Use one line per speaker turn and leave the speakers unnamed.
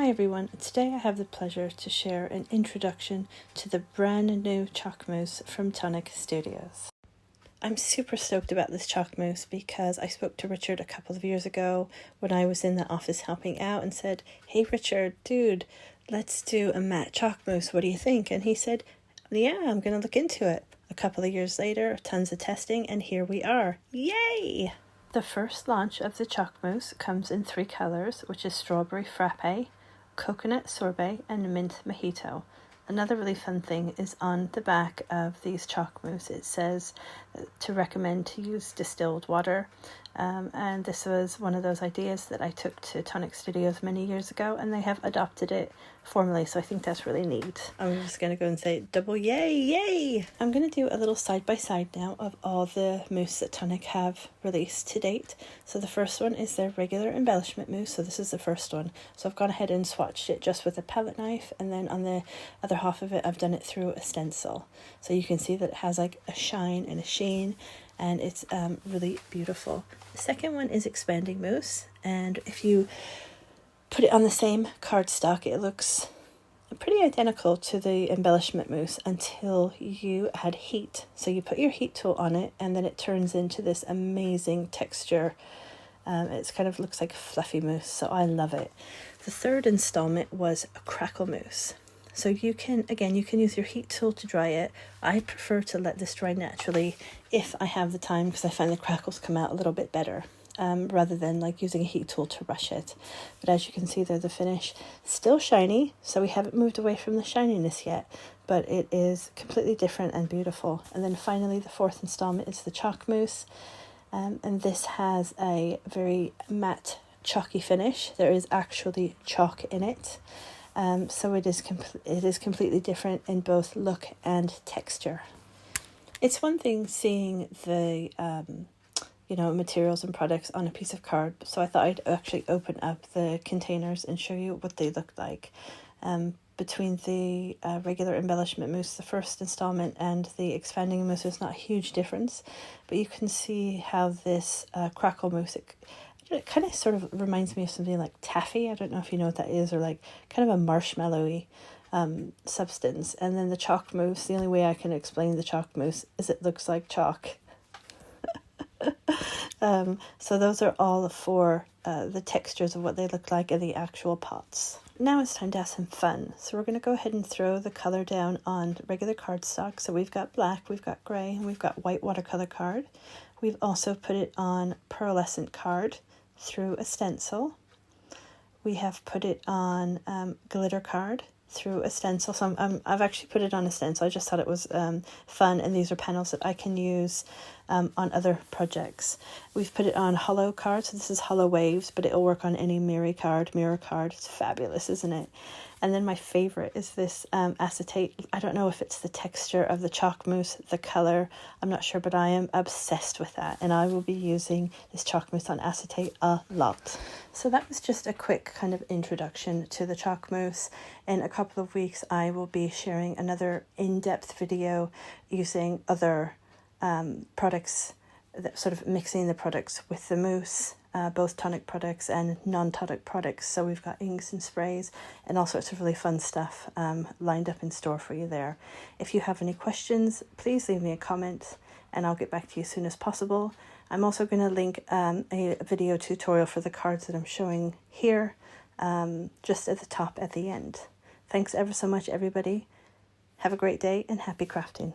Hi everyone, today I have the pleasure to share an introduction to the brand new Chalk Mousse from Tonic Studios. I'm super stoked about this Chalk Mousse because I spoke to Richard a couple of years ago when I was in the office helping out and said, "Hey Richard, dude, let's do a matte Chalk Mousse, what do you think?" And he said, "Yeah, I'm going to look into it." A couple of years later, tons of testing, and here we are. Yay! The first launch of the Chalk Mousse comes in 3 colours, which is Strawberry Frappe, Coconut Sorbet and Mint Mojito. Another really fun thing is on the back of these Chalk Mousse it says to recommend to use distilled water, and this was one of those ideas that I took to Tonic Studios many years ago, and they have adopted it formally, so I think that's really neat. I'm just going to go and say double yay! I'm going to do a little side-by-side now of all the mousse that Tonic have released to date. So the first one is their regular embellishment mousse, so this is the first one. So I've gone ahead and swatched it just with a palette knife, and then on the other half of it I've done it through a stencil. So you can see that it has like a shine and a sheen, and it's really beautiful. The second one is expanding mousse, and if you put it on the same cardstock it looks pretty identical to the embellishment mousse until you add heat. So you put your heat tool on it and then it turns into this amazing texture. It's kind of looks like fluffy mousse, so I love it. The third installment was a crackle mousse. So you can use your heat tool to dry it. I prefer to let this dry naturally if I have the time, because I find the crackles come out a little bit better, rather than like using a heat tool to rush it. But as you can see there, the finish still shiny, so we haven't moved away from the shininess yet, but it is completely different and beautiful. And then finally the fourth installment is the Chalk Mousse, and this has a very matte chalky finish. There is actually chalk in it. So it is completely different in both look and texture. It's one thing seeing the materials and products on a piece of card, so I thought I'd actually open up the containers and show you what they look like. Between the regular embellishment mousse, the first installment, and the expanding mousse, there's not a huge difference, but you can see how this crackle mousse, it kind of sort of reminds me of something like taffy. I don't know if you know what that is, or like kind of a marshmallowy substance. And then the Chalk Mousse, the only way I can explain the Chalk Mousse is it looks like chalk. So those are all for the textures of what they look like in the actual pots. Now it's time to have some fun. So we're going to go ahead and throw the color down on regular cardstock. So we've got black, we've got gray, and we've got white watercolor card. We've also put it on pearlescent card through a stencil. We have put it on glitter card through a stencil. So I've actually put it on a stencil. I just thought it was fun, and these are panels that I can use on other projects. We've put it on hollow card, so this is hollow waves, but it'll work on any mirror card. It's fabulous, isn't it? And then my favorite is this acetate. I don't know if it's the texture of the Chalk Mousse, the color, I'm not sure, but I am obsessed with that, and I will be using this Chalk Mousse on acetate a lot. So that was just a quick kind of introduction to the Chalk Mousse. In a couple of weeks I will be sharing another in-depth video using other products, that sort of mixing the products with the mousse, both Tonic products and non-Tonic products. So we've got inks and sprays and all sorts of really fun stuff lined up in store for you there. If you have any questions, please leave me a comment and I'll get back to you as soon as possible. I'm also going to link a video tutorial for the cards that I'm showing here, just at the top at the end. Thanks ever so much, everybody. Have a great day and happy crafting.